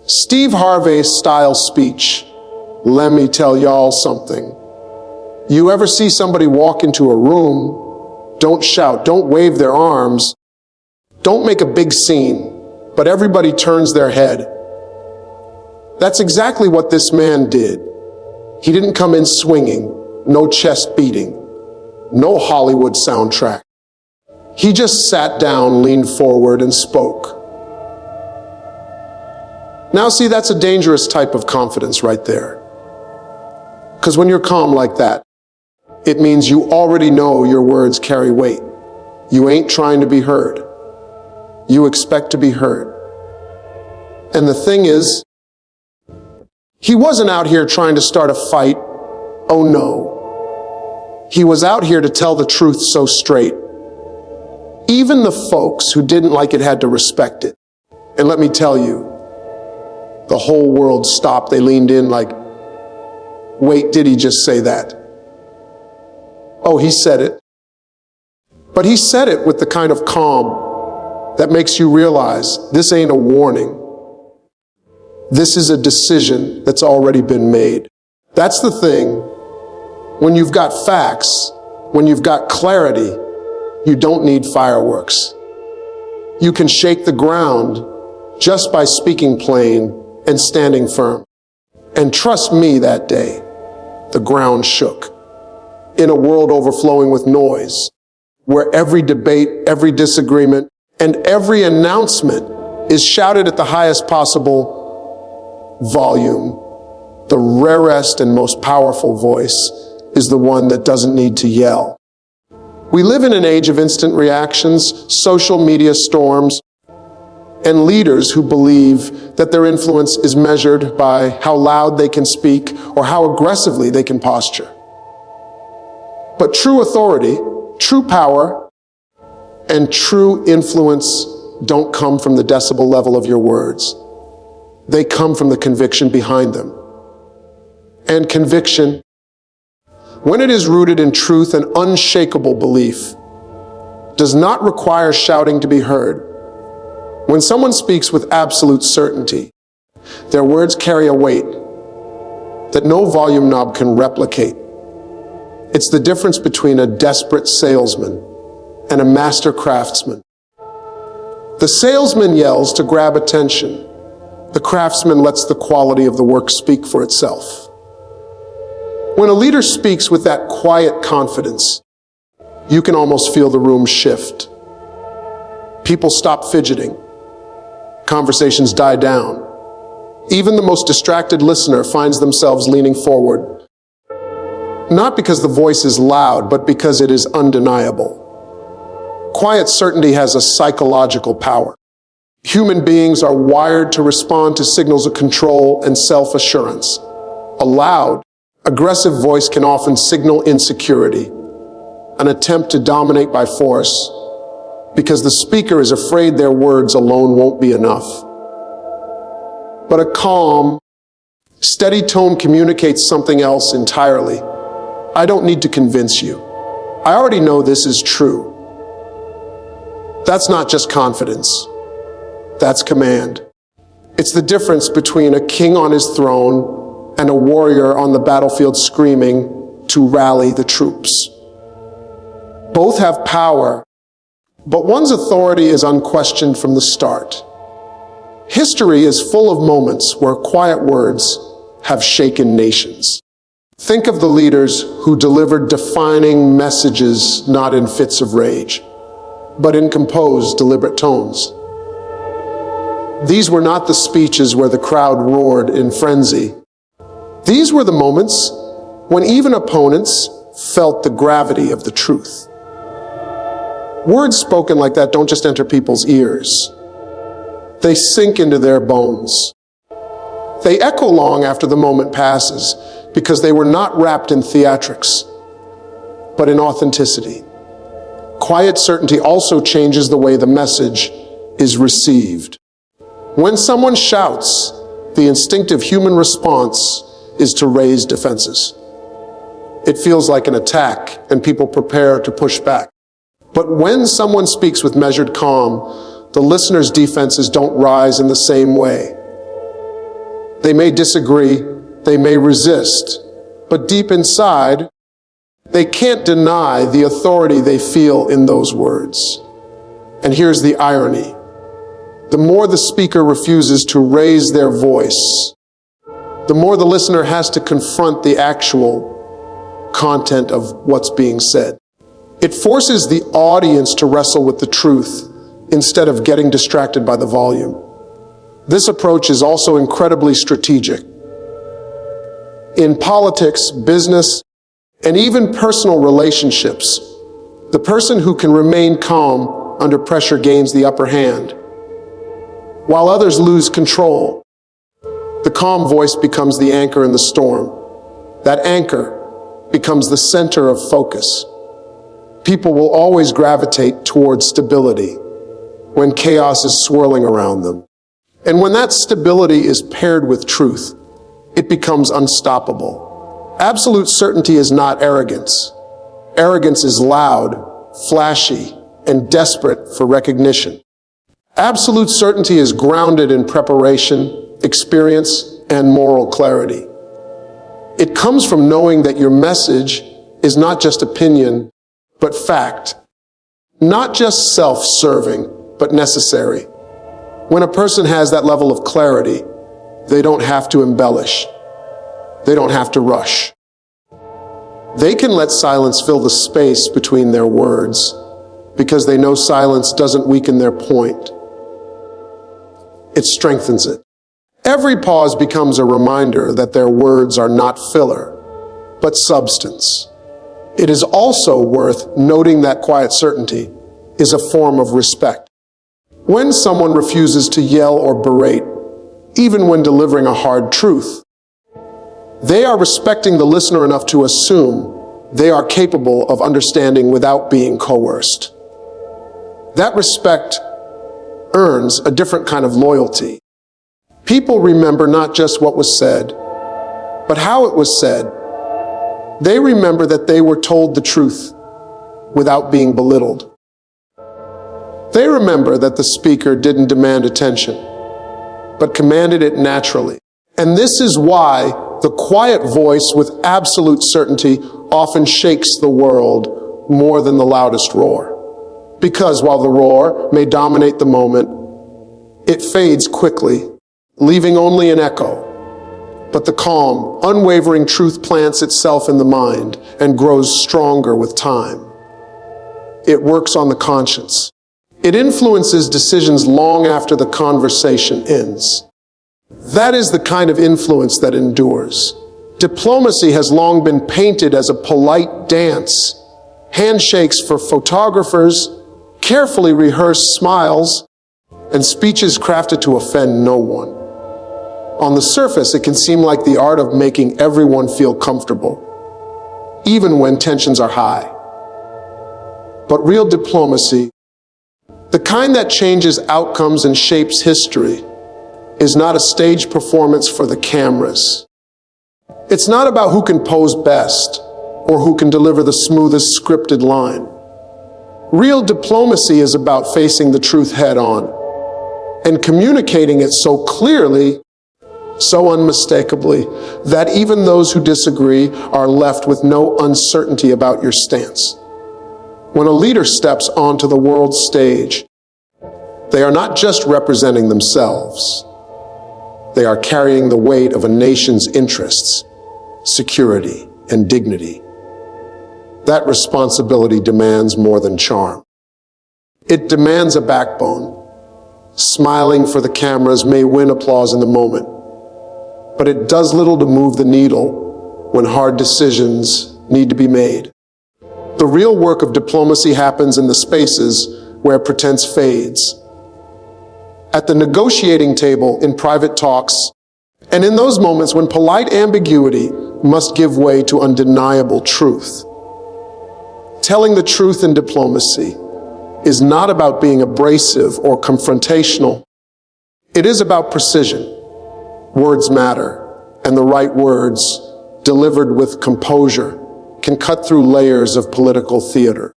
Steve Harvey style speech. Let me tell y'all something. You ever see somebody walk into a room, don't shout, don't wave their arms, don't make a big scene, but everybody turns their head. That's exactly what this man did. He didn't come in swinging, no chest beating, no Hollywood soundtrack. He just sat down, leaned forward, and spoke. Now see, that's a dangerous type of confidence right there. Because when you're calm like that, it means you already know your words carry weight. You ain't trying to be heard. You expect to be heard. And the thing is, he wasn't out here trying to start a fight. Oh no. He was out here to tell the truth so straight. Even the folks who didn't like it had to respect it. And let me tell you, the whole world stopped. They leaned in like, wait, did he just say that? Oh, he said it. But he said it with the kind of calm that makes you realize this ain't a warning. This is a decision that's already been made. That's the thing. When you've got facts, when you've got clarity, you don't need fireworks. You can shake the ground just by speaking plain and standing firm. And trust me, that day, the ground shook. In a world overflowing with noise, where every debate, every disagreement, and every announcement is shouted at the highest possible volume, the rarest and most powerful voice is the one that doesn't need to yell. We live in an age of instant reactions, social media storms, and leaders who believe that their influence is measured by how loud they can speak or how aggressively they can posture. But true authority, true power, and true influence don't come from the decibel level of your words. They come from the conviction behind them. And conviction, when it is rooted in truth and unshakable belief, does not require shouting to be heard. When someone speaks with absolute certainty, their words carry a weight that no volume knob can replicate. It's the difference between a desperate salesman and a master craftsman. The salesman yells to grab attention. The craftsman lets the quality of the work speak for itself. When a leader speaks with that quiet confidence, you can almost feel the room shift. People stop fidgeting. Conversations die down. Even the most distracted listener finds themselves leaning forward. Not because the voice is loud, but because it is undeniable. Quiet certainty has a psychological power. Human beings are wired to respond to signals of control and self-assurance. A loud, aggressive voice can often signal insecurity, an attempt to dominate by force, because the speaker is afraid their words alone won't be enough. But a calm, steady tone communicates something else entirely. I don't need to convince you. I already know this is true. That's not just confidence. That's command. It's the difference between a king on his throne and a warrior on the battlefield screaming to rally the troops. Both have power, but one's authority is unquestioned from the start. History is full of moments where quiet words have shaken nations. Think of the leaders who delivered defining messages not in fits of rage, but in composed, deliberate tones. These were not the speeches where the crowd roared in frenzy. These were the moments when even opponents felt the gravity of the truth. Words spoken like that don't just enter people's ears. They sink into their bones. They echo long after the moment passes because they were not wrapped in theatrics, but in authenticity. Quiet certainty also changes the way the message is received. When someone shouts, the instinctive human response is to raise defenses. It feels like an attack, and people prepare to push back. But when someone speaks with measured calm, the listener's defenses don't rise in the same way. They may disagree, they may resist, but deep inside, they can't deny the authority they feel in those words. And here's the irony. The more the speaker refuses to raise their voice, the more the listener has to confront the actual content of what's being said. It forces the audience to wrestle with the truth instead of getting distracted by the volume. This approach is also incredibly strategic. In politics, business, and even personal relationships, the person who can remain calm under pressure gains the upper hand, while others lose control. The calm voice becomes the anchor in the storm. That anchor becomes the center of focus. People will always gravitate towards stability when chaos is swirling around them. And when that stability is paired with truth, it becomes unstoppable. Absolute certainty is not arrogance. Arrogance is loud, flashy, and desperate for recognition. Absolute certainty is grounded in preparation, experience, and moral clarity. It comes from knowing that your message is not just opinion, but fact. Not just self-serving, but necessary. When a person has that level of clarity, they don't have to embellish. They don't have to rush. They can let silence fill the space between their words because they know silence doesn't weaken their point. It strengthens it. Every pause becomes a reminder that their words are not filler, but substance. It is also worth noting that quiet certainty is a form of respect. When someone refuses to yell or berate, even when delivering a hard truth, they are respecting the listener enough to assume they are capable of understanding without being coerced. That respect earns a different kind of loyalty. People remember not just what was said, but how it was said. They remember that they were told the truth without being belittled. They remember that the speaker didn't demand attention, but commanded it naturally. And this is why the quiet voice with absolute certainty often shakes the world more than the loudest roar. Because while the roar may dominate the moment, it fades quickly, leaving only an echo. But the calm, unwavering truth plants itself in the mind and grows stronger with time. It works on the conscience. It influences decisions long after the conversation ends. That is the kind of influence that endures. Diplomacy has long been painted as a polite dance. Handshakes for photographers, carefully rehearsed smiles, and speeches crafted to offend no one. On the surface, it can seem like the art of making everyone feel comfortable, even when tensions are high. But real diplomacy, the kind that changes outcomes and shapes history, is not a stage performance for the cameras. It's not about who can pose best or who can deliver the smoothest scripted line. Real diplomacy is about facing the truth head on and communicating it so clearly, so unmistakably, that even those who disagree are left with no uncertainty about your stance. When a leader steps onto the world stage, they are not just representing themselves. They are carrying the weight of a nation's interests, security, and dignity. That responsibility demands more than charm. It demands a backbone. Smiling for the cameras may win applause in the moment, but it does little to move the needle when hard decisions need to be made. The real work of diplomacy happens in the spaces where pretense fades. At the negotiating table, in private talks, and in those moments when polite ambiguity must give way to undeniable truth. Telling the truth in diplomacy is not about being abrasive or confrontational. It is about precision. Words matter, and the right words, delivered with composure, can cut through layers of political theater.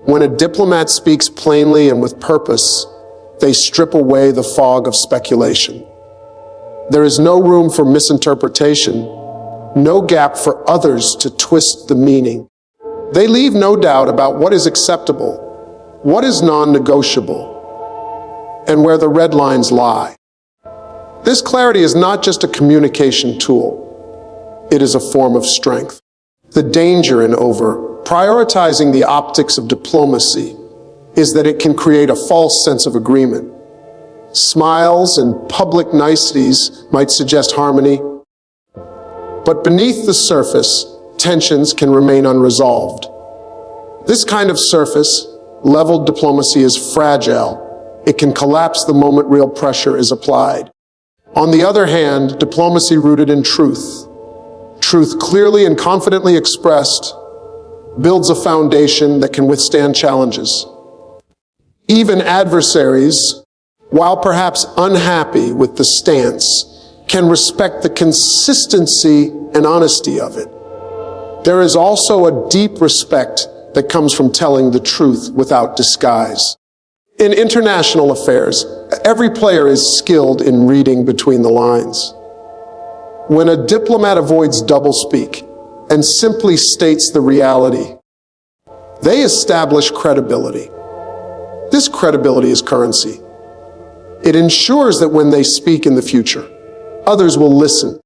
When a diplomat speaks plainly and with purpose, they strip away the fog of speculation. There is no room for misinterpretation, no gap for others to twist the meaning. They leave no doubt about what is acceptable, what is non-negotiable, and where the red lines lie. This clarity is not just a communication tool. It is a form of strength. The danger in prioritizing the optics of diplomacy is that it can create a false sense of agreement. Smiles and public niceties might suggest harmony, but beneath the surface, tensions can remain unresolved. This kind of surface-level diplomacy is fragile. It can collapse the moment real pressure is applied. On the other hand, diplomacy rooted in truth clearly and confidently expressed, builds a foundation that can withstand challenges. Even adversaries, while perhaps unhappy with the stance, can respect the consistency and honesty of it. There is also a deep respect that comes from telling the truth without disguise. In international affairs, every player is skilled in reading between the lines. When a diplomat avoids doublespeak and simply states the reality, they establish credibility. This credibility is currency. It ensures that when they speak in the future, others will listen,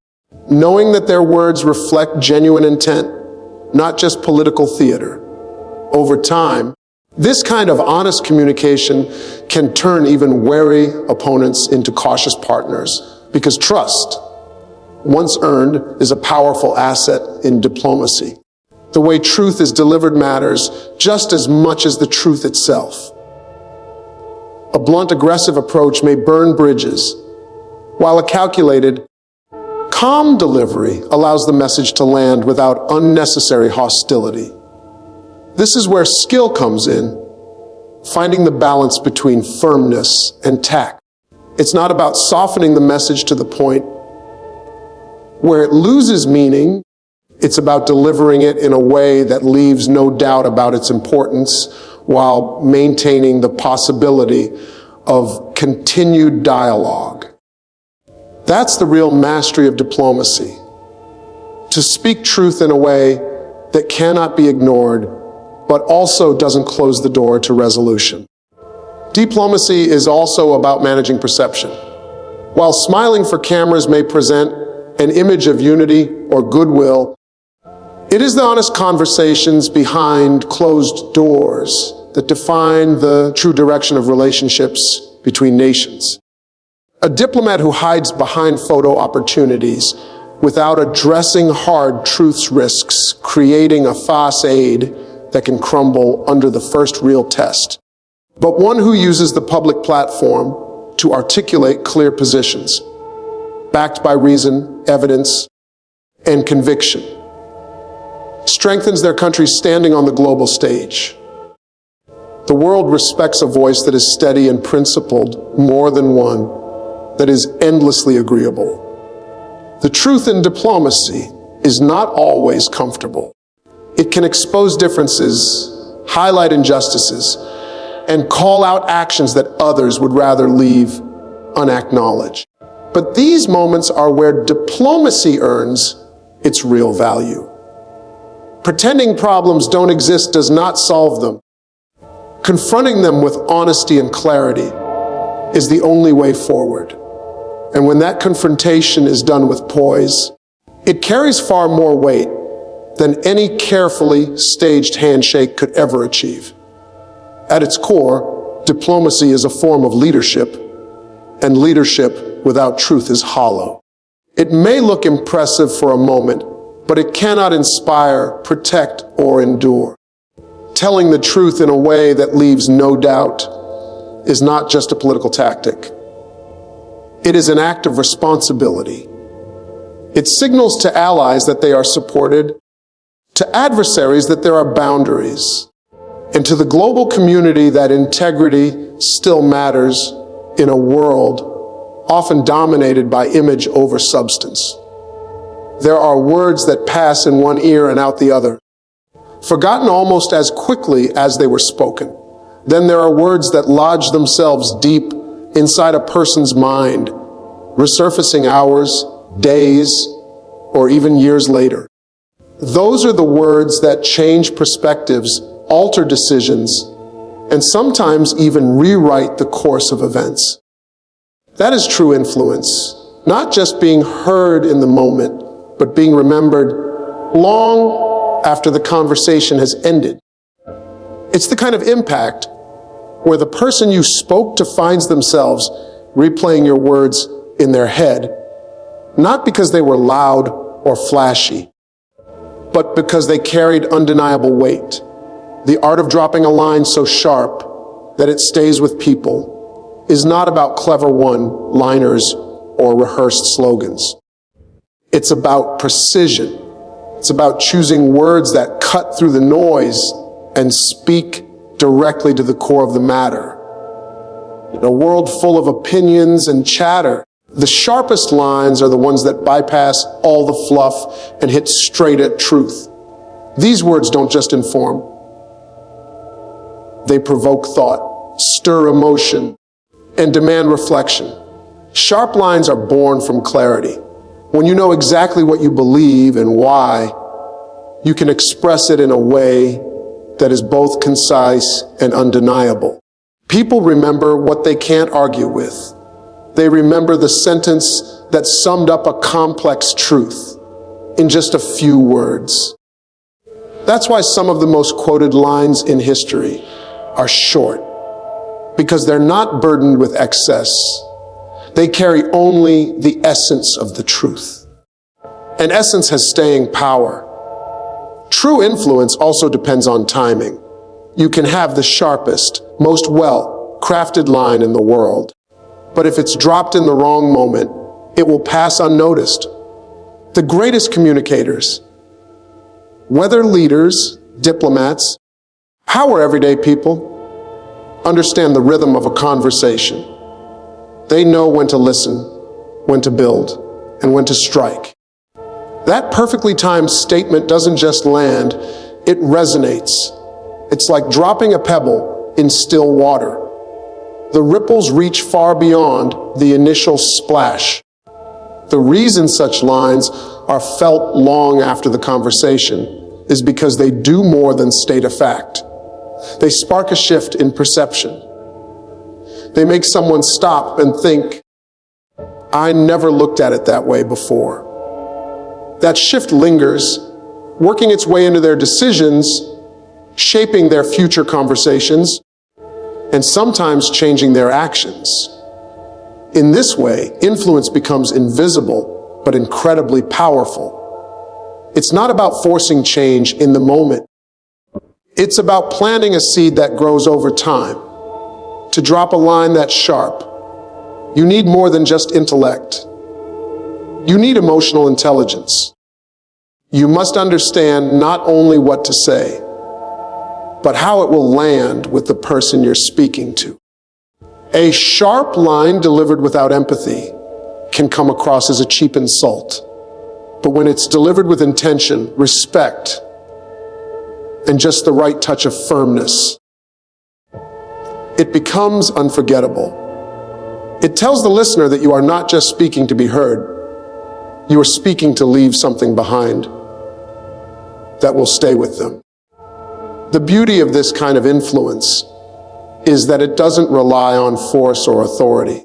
knowing that their words reflect genuine intent, not just political theater. Over time, this kind of honest communication can turn even wary opponents into cautious partners, because trust, once earned, is a powerful asset in diplomacy. The way truth is delivered matters just as much as the truth itself. A blunt, aggressive approach may burn bridges, while a calculated, calm delivery allows the message to land without unnecessary hostility. This is where skill comes in, finding the balance between firmness and tact. It's not about softening the message to the point where it loses meaning. It's about delivering it in a way that leaves no doubt about its importance while maintaining the possibility of continued dialogue. That's the real mastery of diplomacy. To speak truth in a way that cannot be ignored, but also doesn't close the door to resolution. Diplomacy is also about managing perception. While smiling for cameras may present an image of unity or goodwill, it is the honest conversations behind closed doors that define the true direction of relationships between nations. A diplomat who hides behind photo opportunities without addressing hard truths risks creating a facade that can crumble under the first real test. But one who uses the public platform to articulate clear positions, backed by reason, evidence, and conviction, strengthens their country's standing on the global stage. The world respects a voice that is steady and principled more than one that is endlessly agreeable. The truth in diplomacy is not always comfortable. It can expose differences, highlight injustices, and call out actions that others would rather leave unacknowledged. But these moments are where diplomacy earns its real value. Pretending problems don't exist does not solve them. Confronting them with honesty and clarity is the only way forward. And when that confrontation is done with poise, it carries far more weight than any carefully staged handshake could ever achieve. At its core, diplomacy is a form of leadership, and leadership without truth is hollow. It may look impressive for a moment, but it cannot inspire, protect, or endure. Telling the truth in a way that leaves no doubt is not just a political tactic. It is an act of responsibility. It signals to allies that they are supported, to adversaries that there are boundaries, and to the global community that integrity still matters in a world often dominated by image over substance. There are words that pass in one ear and out the other, forgotten almost as quickly as they were spoken. Then there are words that lodge themselves deep inside a person's mind resurfacing hours, days, or even years later. Those are the words that change perspectives, alter decisions, and sometimes even rewrite the course of events. That is true influence, not just being heard in the moment, but being remembered long after the conversation has ended. It's the kind of impact where the person you spoke to finds themselves replaying your words in their head, not because they were loud or flashy, but because they carried undeniable weight. The art of dropping a line so sharp that it stays with people is not about clever one-liners or rehearsed slogans. It's about precision. It's about choosing words that cut through the noise and speak directly to the core of the matter. In a world full of opinions and chatter, the sharpest lines are the ones that bypass all the fluff and hit straight at truth. These words don't just inform. They provoke thought, stir emotion, and demand reflection. Sharp lines are born from clarity. When you know exactly what you believe and why, you can express it in a way that is both concise and undeniable. People remember what they can't argue with. They remember the sentence that summed up a complex truth in just a few words. That's why some of the most quoted lines in history are short, because they're not burdened with excess. They carry only the essence of the truth. And essence has staying power. True influence also depends on timing. You can have the sharpest, most well-crafted line in the world, but if it's dropped in the wrong moment, it will pass unnoticed. The greatest communicators, whether leaders, diplomats, power everyday people, understand the rhythm of a conversation. They know when to listen, when to build, and when to strike. That perfectly timed statement doesn't just land, it resonates. It's like dropping a pebble in still water. The ripples reach far beyond the initial splash. The reason such lines are felt long after the conversation is because they do more than state a fact. They spark a shift in perception. They make someone stop and think, I never looked at it that way before. That shift lingers, working its way into their decisions, shaping their future conversations, and sometimes changing their actions. In this way, influence becomes invisible, but incredibly powerful. It's not about forcing change in the moment. It's about planting a seed that grows over time. To drop a line that's sharp, you need more than just intellect. You need emotional intelligence. You must understand not only what to say, but how it will land with the person you're speaking to. A sharp line delivered without empathy can come across as a cheap insult. But when it's delivered with intention, respect, and just the right touch of firmness, it becomes unforgettable. It tells the listener that you are not just speaking to be heard. You are speaking to leave something behind that will stay with them. The beauty of this kind of influence is that it doesn't rely on force or authority.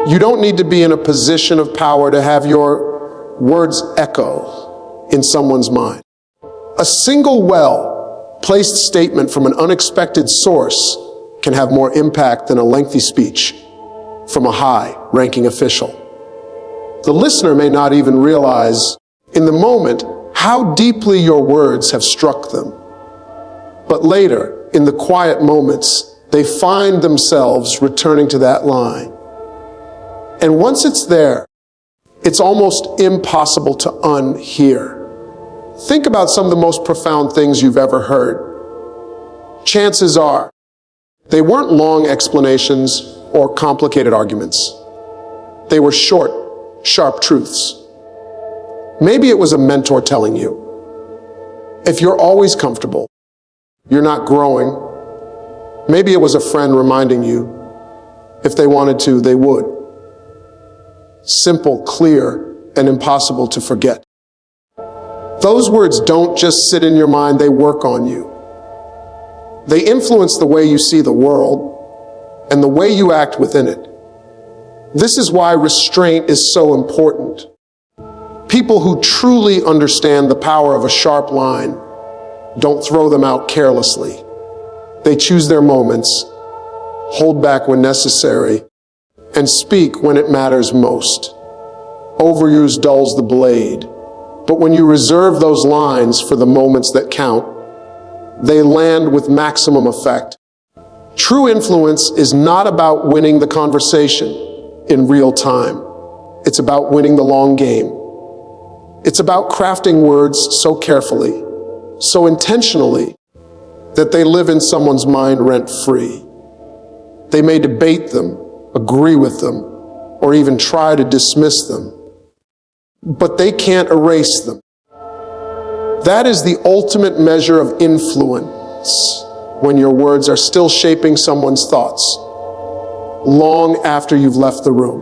You don't need to be in a position of power to have your words echo in someone's mind. A single well-placed statement from an unexpected source can have more impact than a lengthy speech from a high-ranking official. The listener may not even realize in the moment how deeply your words have struck them. But later, in the quiet moments, they find themselves returning to that line. And once it's there, it's almost impossible to unhear. Think about some of the most profound things you've ever heard. Chances are, they weren't long explanations or complicated arguments. They were short, sharp truths. Maybe it was a mentor telling you, if you're always comfortable, you're not growing. Maybe it was a friend reminding you, if they wanted to, they would. simple, clear, and impossible to forget. Those words don't just sit in your mind, they work on you. They influence the way you see the world and the way you act within it. This is why restraint is so important. People who truly understand the power of a sharp line don't throw them out carelessly. They choose their moments, hold back when necessary, and speak when it matters most. Overuse dulls the blade, but when you reserve those lines for the moments that count, they land with maximum effect. True influence is not about winning the conversation in real time. It's about winning the long game. It's about crafting words so carefully, so intentionally, that they live in someone's mind rent-free. They may debate them, agree with them, or even try to dismiss them, but they can't erase them. That is the ultimate measure of influence, when your words are still shaping someone's thoughts long after you've left the room.